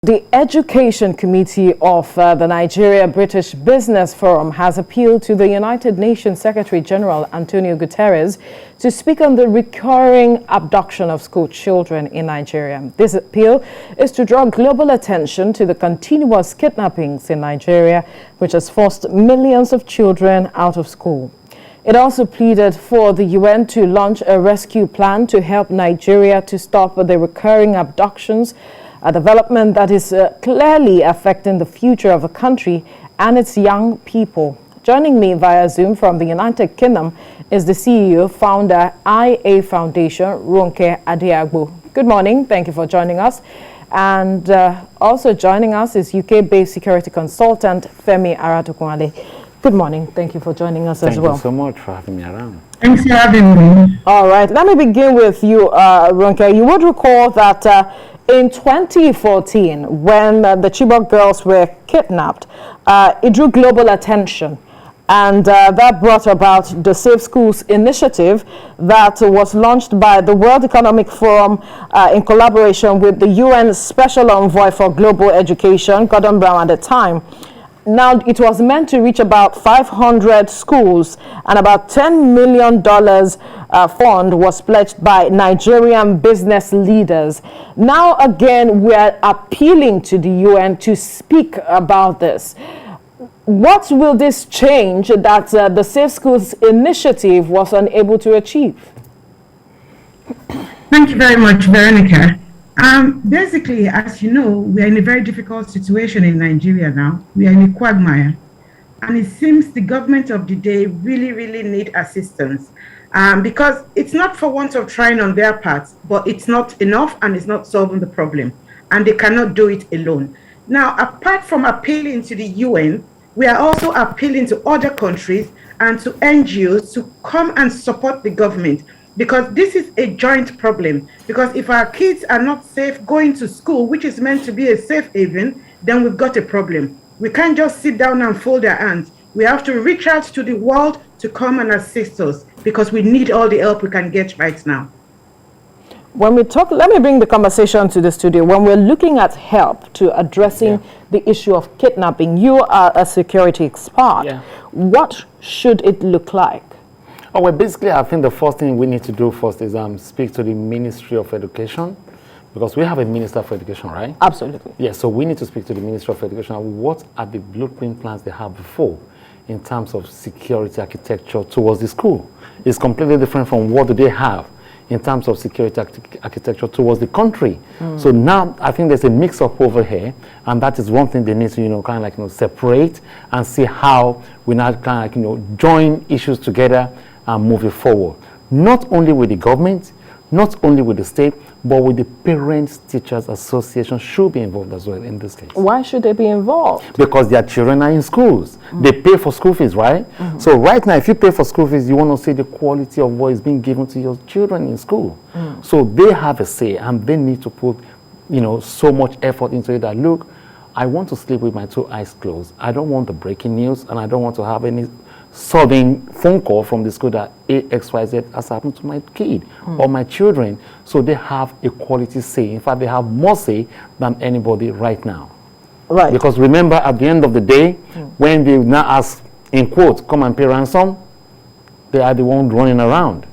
The Education Committee of the Nigeria-British Business Forum has appealed to the United Nations Secretary-General Antonio Gutteres to speak on the recurring abduction of school children in Nigeria. This appeal is to draw global attention to the continuous kidnappings in Nigeria, which has forced millions of children out of school. It also pleaded for the UN to launch a rescue plan to help Nigeria to stop the recurring abductions, a development that is clearly affecting the future of the country and its young people. Joining me via Zoom from the United Kingdom is the CEO, founder, IA Foundation, Ronke Adiagbo. Good morning. Thank you for joining us. And also joining us is UK-based security consultant, Femi Aratokunle. Good morning. Thank you for joining us as well. Thank you so much for having me around. Thanks for having me. All right. Let me begin with you, Ronke. You would recall that in 2014, when the Chibok girls were kidnapped, it drew global attention. And that brought about the Safe Schools initiative that was launched by the World Economic Forum in collaboration with the UN Special Envoy for Global Education, Gordon Brown at the time. Now, it was meant to reach about 500 schools, and about $10 million fund was pledged by Nigerian business leaders. Now, again, we are appealing to the UN to speak about this. What will this change that the Safe Schools initiative was unable to achieve? Thank you very much, Veronica. Basically, as you know, we are in a very difficult situation in Nigeria now. We are in a quagmire. And it seems the government of the day really need assistance. Because it's not for want of trying on their parts, but it's not enough and it's not solving the problem. And they cannot do it alone. Now, apart from appealing to the UN, we are also appealing to other countries and to NGOs to come and support the government. Because this is a joint problem. Because if our kids are not safe going to school, which is meant to be a safe haven, then we've got a problem. We can't just sit down and fold our hands. We have to reach out to the world to come and assist us, because we need all the help we can get right now. When we talk, let me bring the conversation to the studio. When we're looking at help to addressing the issue of kidnapping, you are a security expert. Yeah. What should it look like? Oh, well, basically, I think the first thing we need to do first is speak to the Ministry of Education, because we have a Minister for Education, right? Absolutely. Yeah, so we need to speak to the Ministry of Education. What are the blueprint plans they have before in terms of security architecture towards the school? It's completely different from what do they have in terms of security architecture towards the country. So now I think there's a mix-up over here, and that is one thing they need to, separate and see how we now join issues together and move it forward. Not only with the government, not only with the state, but with the Parents Teachers Association should be involved as well in this case. Why should they be involved? Because their children are in schools. They pay for school fees, right? So right now, if you pay for school fees, you want to see the quality of what is being given to your children in school. So they have a say, and they need to put, so much effort into it that, look, I want to sleep with my two eyes closed. I don't want the breaking news, and I don't want to have any sudden phone call from the school that XYZ has happened to my kid or my children. So they have a quality say. In fact, they have more say than anybody right now. Right. Because remember, at the end of the day, when they now ask, in quote, come and pay ransom, they are the ones running around.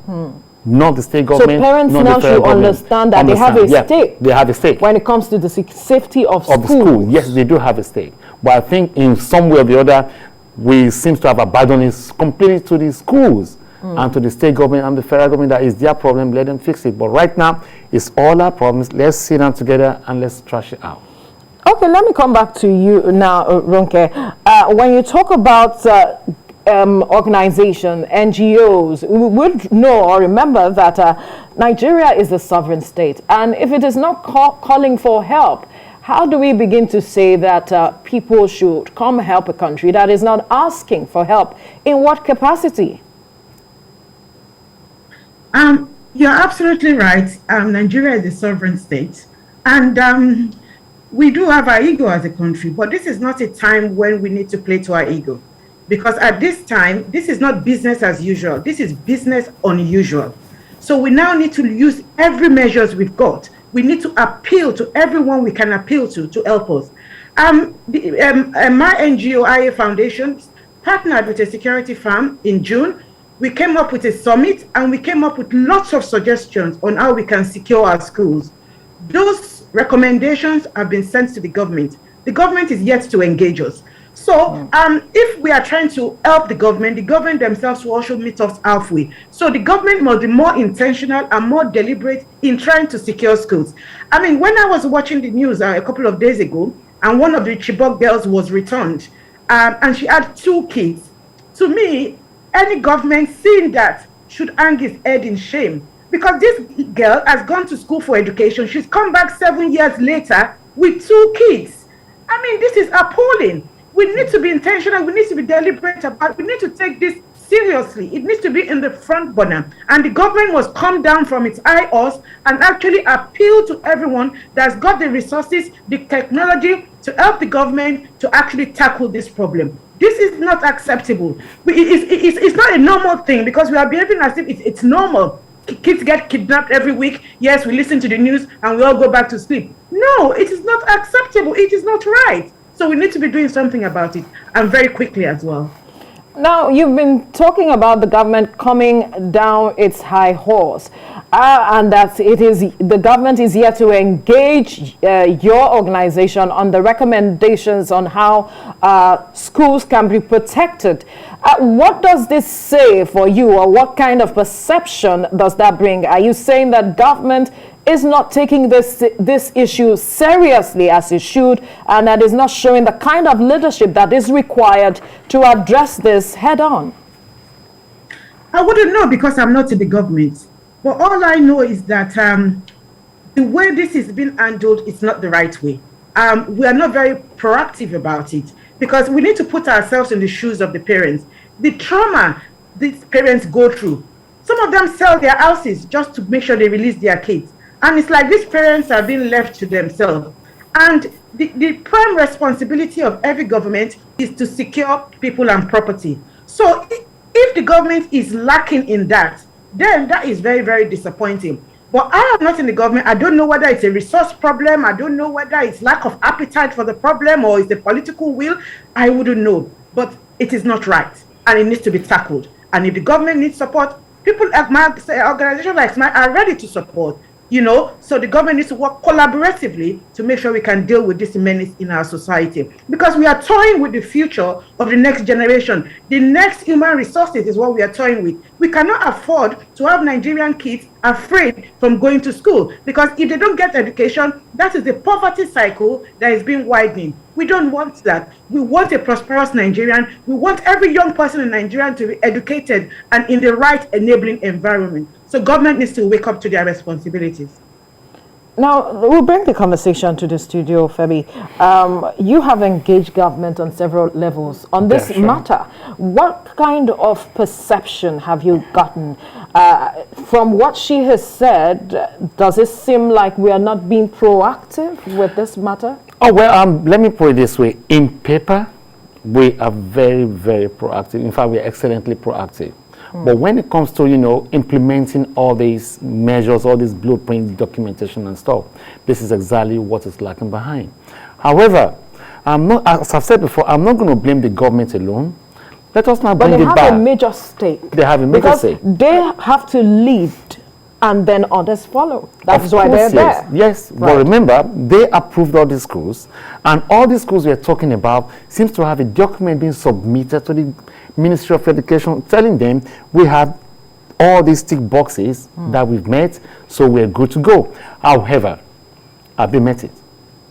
Not the state government. So parents now should understand that they have a stake. They have a stake. When it comes to the safety of schools. the school. Yes, they do have a stake. But I think in some way or the other, we seem to have abandoned it completely to the schools and to the state government and the federal government. That is their problem. Let them fix it. But right now, it's all our problems. Let's sit down together and let's trash it out. Okay, let me come back to you now, Ronke. When you talk about organization, NGOs, we would know or remember that Nigeria is a sovereign state. And if it is not calling for help, how do we begin to say that people should come help a country that is not asking for help? In what capacity? You're absolutely right. Nigeria is a sovereign state. And we do have our ego as a country, but this is not a time when we need to play to our ego. Because at this time, this is not business as usual. This is business unusual. So we now need to use every measures we've got we need to appeal to everyone we can appeal to help us. My NGO, IA Foundation, partnered with a security firm in June. We came up with a summit and we came up with lots of suggestions on how we can secure our schools. Those recommendations have been sent to the government. The government is yet to engage us. So if we are trying to help the government themselves will also meet us halfway. So the government must be more intentional and more deliberate in trying to secure schools. I mean, when I was watching the news a couple of days ago, and one of the Chibok girls was returned, and she had 2 kids. To me, any government seeing that should hang its head in shame, because this girl has gone to school for education. She's come back 7 years later with 2 kids. I mean, this is appalling. We need to be intentional. We need to be deliberate about it. We need to take this seriously. It needs to be in the front burner. And the government must come down from its high horse and actually appeal to everyone that's got the resources, the technology to help the government to actually tackle this problem. This is not acceptable. It's not a normal thing, because we are behaving as if it's normal. Kids get kidnapped every week. Yes, we listen to the news and we all go back to sleep. No, it is not acceptable. It is not right. So we need to be doing something about it, and very quickly as well. Now, you've been talking about the government coming down its high horse, and that the government is here to engage your organization on the recommendations on how schools can be protected. What does this say for you, or what kind of perception does that bring? Are you saying that government is not taking this issue seriously as it should, and that is not showing the kind of leadership that is required to address this head on? I wouldn't know, because I'm not in the government. But all I know is that the way this is being handled is not the right way. We are not very proactive about it, because we need to put ourselves in the shoes of the parents. The trauma these parents go through. Some of them sell their houses just to make sure they release their kids. And it's like these parents are being left to themselves. And the prime responsibility of every government is to secure people and property. So if the government is lacking in that, then that is very, very disappointing. But I am not in the government. I don't know whether it's a resource problem. I don't know whether it's lack of appetite for the problem, or it's the political will. I wouldn't know. But it is not right, and it needs to be tackled. And if the government needs support, people like my organization like mine are ready to support. So the government needs to work collaboratively to make sure we can deal with this menace in our society, because we are toying with the future of the next generation. The next human resources is what we are toying with. We cannot afford to have Nigerian kids afraid from going to school, because if they don't get education, that is the poverty cycle that is being widening. We don't want that. We want a prosperous Nigerian. We want every young person in Nigeria to be educated and in the right enabling environment. So government needs to wake up to their responsibilities. Now, we'll bring the conversation to the studio, Femi. You have engaged government on several levels on this matter. What kind of perception have you gotten? From what she has said, does it seem like we are not being proactive with this matter? Oh, well, let me put it this way. In paper, we are very, very proactive. In fact, we are excellently proactive. But when it comes to, implementing all these measures, all these blueprint documentation and stuff, this is exactly what is lacking behind. However, as I've said before, I'm not going to blame the government alone. Let us not bring it back. But they have a major stake. They have a major stake. They have to lead, and then others follow. That's why they're there. Yes, right. But remember, they approved all these schools, and all these schools we're talking about seems to have a document being submitted to the Ministry of Education telling them we have all these tick boxes that we've met, so we're good to go. However, have they met it?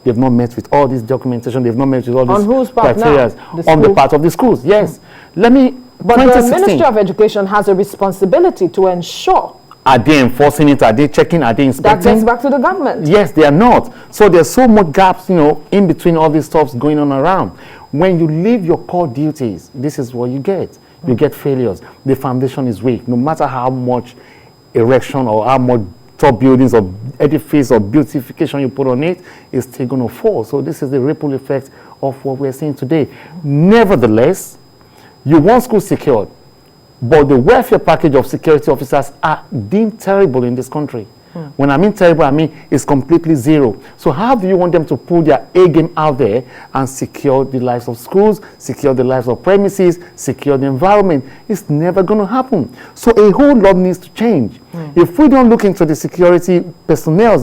They've not met with all this documentation. They've not met with all these criteria on the part of the schools. Yes. But the Ministry of Education has a responsibility to ensure. Are they enforcing it? Are they checking? Are they inspecting? That brings back to the government. Yes, they are not. So there's so much gaps, in between all these stuffs going on around. When you leave your core duties, this is what you get. You get failures. The foundation is weak. No matter how much erection or how much top buildings or edifice or beautification you put on it, it's still going to fall. So this is the ripple effect of what we're seeing today. Nevertheless, you want school secured, but the welfare package of security officers are deemed terrible in this country. When I mean terrible, I mean it's completely zero. So how do you want them to pull their A game out there and secure the lives of schools, secure the lives of premises, secure the environment? It's never going to happen. So a whole lot needs to change. If we don't look into the security personnel,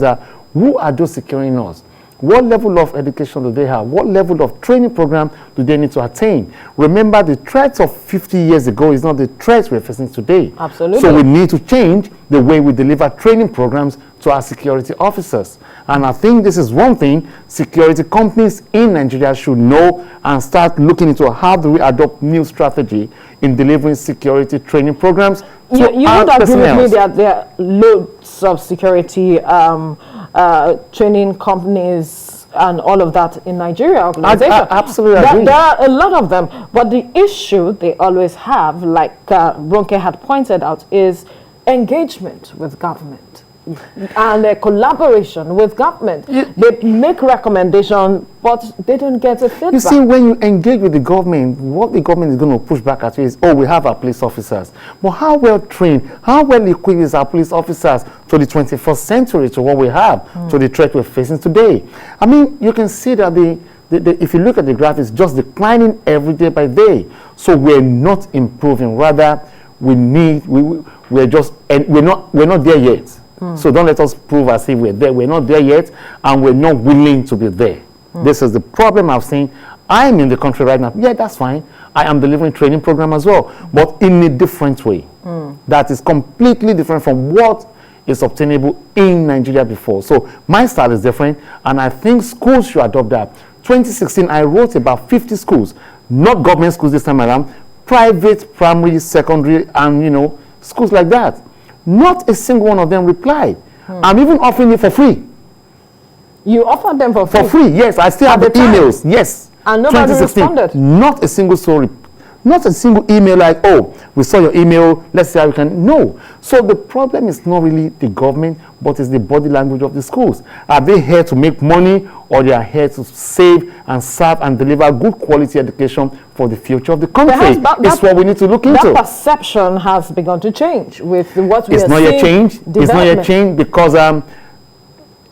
who are those securing us? What level of education do they have? What level of training program do they need to attain? Remember, the threats of 50 years ago is not the threats we're facing today. Absolutely. So we need to change the way we deliver training programs to our security officers. And I think this is one thing security companies in Nigeria should know and start looking into how do we adopt new strategy in delivering security training programs to you our would agree personnel. with me that there are loads of security training companies and all of that in Nigeria organization. I absolutely agree. There are a lot of them, but the issue they always have, like Ronke had pointed out, is engagement with government and collaboration with government. They make recommendations, but they don't get a feedback. You see, when you engage with the government, what the government is going to push back at you is, oh, we have our police officers. But how well trained, how well equipped is our police officers to the 21st century, to what we have, to the threat we're facing today? I mean, you can see that if you look at the graph, it's just declining every day by day. So we're not improving. Rather, we're not there yet. So don't let us prove as if we're there. We're not there yet, and we're not willing to be there. This is the problem I've seen. I'm in the country right now. Yeah, that's fine. I am delivering training program as well, but in a different way. That is completely different from what is obtainable in Nigeria before. So my style is different, and I think schools should adopt that. 2016, I wrote about 50 schools, not government schools this time around, private, primary, secondary, and schools like that. Not a single one of them replied. I'm even offering it for free. You offered them for free? For free, yes. I still have the emails. Yes. And nobody responded? Not a single story. Not a single email like, oh, we saw your email, let's see how we can. No. So the problem is not really the government, but it's the body language of the schools. Are they here to make money, or they are here to save and serve and deliver good quality education for the future of the country? That's what we need to look into. That perception has begun to change with what we are seeing. It's not yet changed. It's not yet changed because a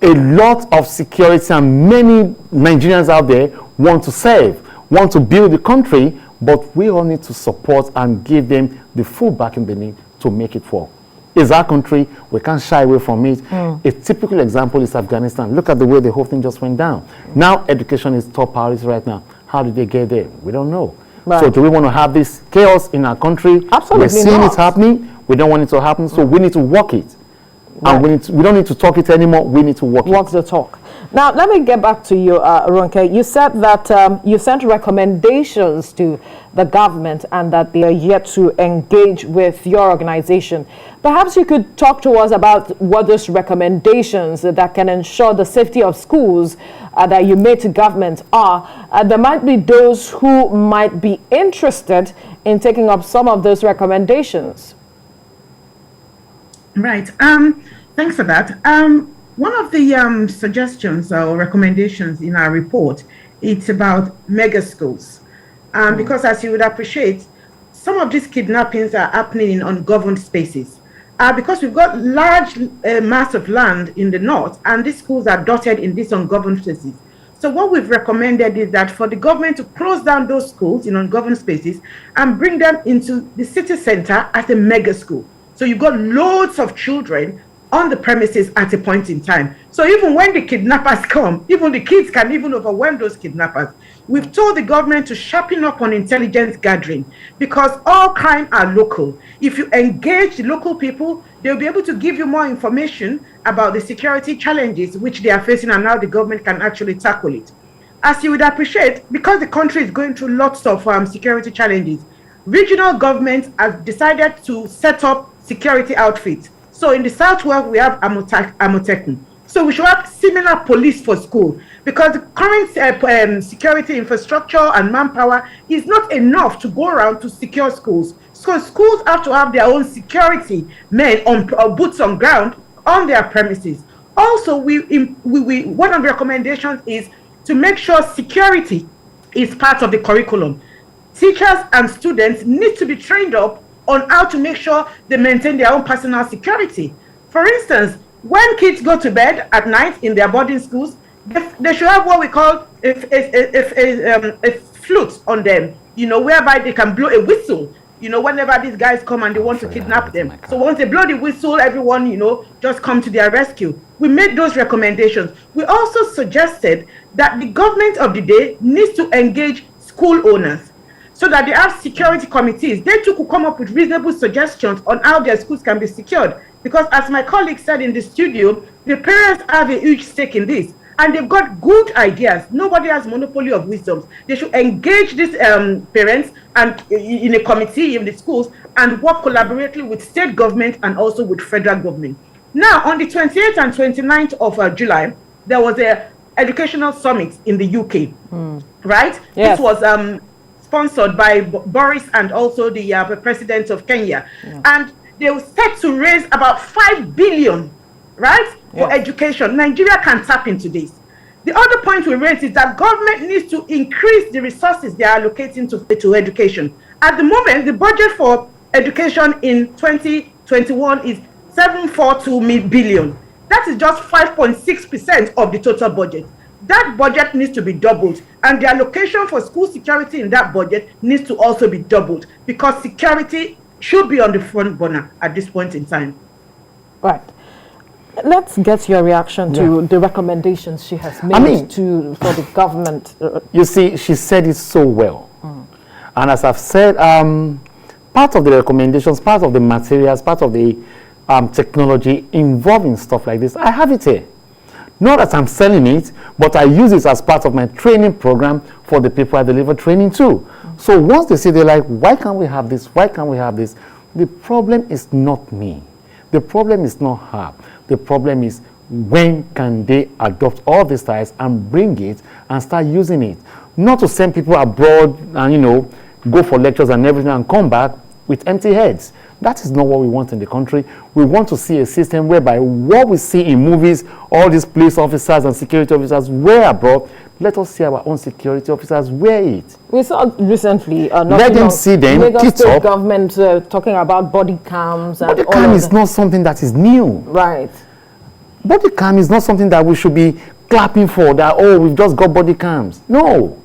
lot of security and many Nigerians out there want to serve, want to build the country, but we all need to support and give them the full backing they need to make it work. It's our country. We can't shy away from it. A typical example is Afghanistan. Look at the way the whole thing just went down. Now education is top priority right now. How did they get there? We don't know. Right. So do we want to have this chaos in our country? Absolutely We're seeing not. it happening. We don't want it to happen. So we need to work it. Right. And we don't need to talk it anymore. We need to work it. Walk the talk. Now, let me get back to you, Ronke. You said that you sent recommendations to the government and that they are yet to engage with your organization. Perhaps you could talk to us about what those recommendations that can ensure the safety of schools that you made to government are. There might be those who might be interested in taking up some of those recommendations. Right. Thanks for that. One of the suggestions or recommendations in our report, it's about mega schools. Because as you would appreciate, some of these kidnappings are happening in ungoverned spaces. Because we've got large mass of land in the north, and these schools are dotted in these ungoverned spaces. So what we've recommended is that for the government to close down those schools in ungoverned spaces and bring them into the city center as a mega school. So you've got loads of children on the premises at a point in time. So even when the kidnappers come, even the kids can even overwhelm those kidnappers. We've told the government to sharpen up on intelligence gathering because all crime are local. If you engage the local people, they'll be able to give you more information about the security challenges which they are facing and how the government can actually tackle it. As you would appreciate, because the country is going through lots of security challenges, regional governments have decided to set up security outfits. So in the Southwest, we have Amotekun. So we should have similar police for school because the current security infrastructure and manpower is not enough to go around to secure schools. So schools have to have their own security men on boots on ground on their premises. Also, one of the recommendations is to make sure security is part of the curriculum. Teachers and students need to be trained up on how to make sure they maintain their own personal security. For instance, When kids go to bed at night in their boarding schools, they should have what we call a flute on them, you know, whereby they can blow a whistle, you know, whenever these guys come and they want to kidnap them. So once they blow the whistle, everyone, you know, just come to their rescue. We made those recommendations. We also suggested that the government of the day needs to engage school owners so that they have security committees. They too could come up with reasonable suggestions on how their schools can be secured. Because as my colleague said in the studio, the parents have a huge stake in this. And they've got good ideas. Nobody has monopoly of wisdom. They should engage these parents and in a committee in the schools and work collaboratively with state government and also with federal government. Now, on the 28th and 29th of July, there was a educational summit in the UK, right? Yes. This was sponsored by Boris and also the president of Kenya. Yeah. And they were set to raise about 5 billion, right? For education. Nigeria can tap into this. The other point we raised is that government needs to increase the resources they are allocating to education. At the moment, the budget for education in 2021 is 742 billion. That is just 5.6% of the total budget. That budget needs to be doubled, and the allocation for school security in that budget needs to also be doubled, because security should be on the front burner at this point in time. Right. Let's get your reaction to the recommendations she has made for the government. You see, she said it so well. And as I've said, part of the recommendations, part of the materials, part of the technology involving stuff like this, I have it here. Not that I'm selling it, but I use it as part of my training program for the people I deliver training to. So once they say, they're like, why can't we have this? Why can't we have this? The problem is not me. The problem is not her. The problem is, when can they adopt all these styles and bring it and start using it? Not to send people abroad and, you know, go for lectures and everything and come back with empty heads. That is not what we want in the country. We want to see a system whereby what we see in movies, all these police officers and security officers wear abroad, let us see our own security officers wear it. We saw recently, let them see them, Lagos State government talking about body cams. And body cam is not something that is new. Right. Body cam is not something that we should be clapping for, that, oh, we've just got body cams. No.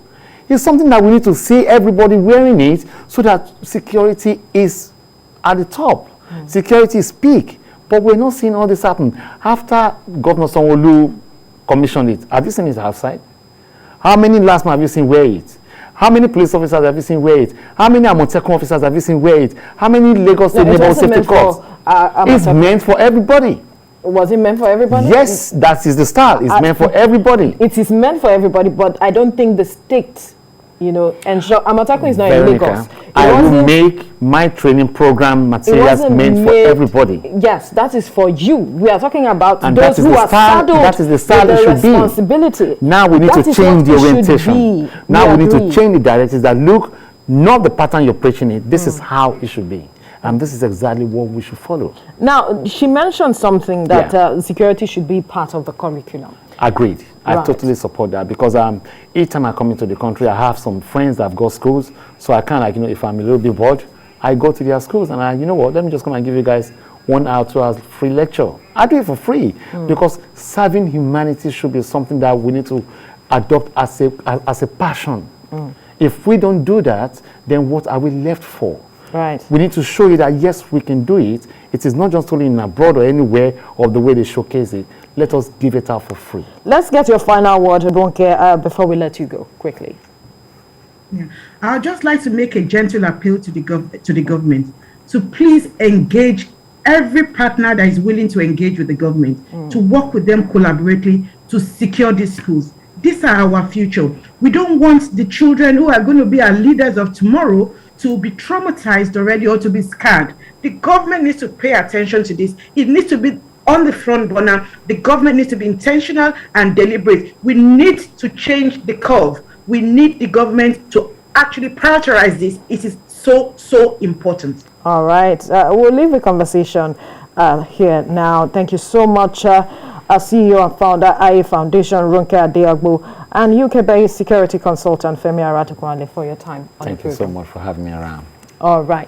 It's something that we need to see everybody wearing it so that security is at the top. Security is peak. But we're not seeing all this happen. After Governor Sanwo-Olu commissioned it, have you seen it outside? How many last month have you seen wear it? How many police officers have you seen wear it? How many Amotekun officers have you seen wear it? How many Lagos State Neighborhood Safety Corps? It's meant for everybody. Was it meant for everybody? Yes, that is the style. It's meant for everybody. It is meant for everybody, but I don't think the state, you know, and Amotekun is not in Lagos. I will make my training program materials meant for everybody. Yes, that is for you. We are talking about and those who are saddled that is the style with it the should responsibility. Be. Now we need to change the orientation. Now we need to change the directives that look, not the pattern you're preaching it. This is how it should be. And this is exactly what we should follow. Now, she mentioned something that security should be part of the curriculum. Agreed. I totally support that, because each time I come into the country, I have some friends that have got schools, so I kind of, like, you know, if I'm a little bit bored, I go to their schools and you know what, let me just come and give you guys 1 hour, 2 hours free lecture. I do it for free because serving humanity should be something that we need to adopt as a passion. If we don't do that, then what are we left for? Right. We need to show you that yes, we can do it. It is not just only in abroad or anywhere of the way they showcase it. Let us give it out for free. Let's get your final word, Ronke, before we let you go, quickly. Yeah. I'd just like to make a gentle appeal to the government to please engage every partner that is willing to engage with the government, to work with them collaboratively to secure these schools. These are our future. We don't want the children who are going to be our leaders of tomorrow to be traumatized already or to be scared. The government needs to pay attention to this. It needs to be on the front burner. The government needs to be intentional and deliberate. We need to change the curve. We need the government to actually prioritize this. It is so important. All right. We'll leave the conversation here now. Thank you so much, CEO and founder, IA Foundation, Ronke Adeagbo, and UK-based security consultant, Femi Aratukwale, for your time. Thank you so much for having me around. All right.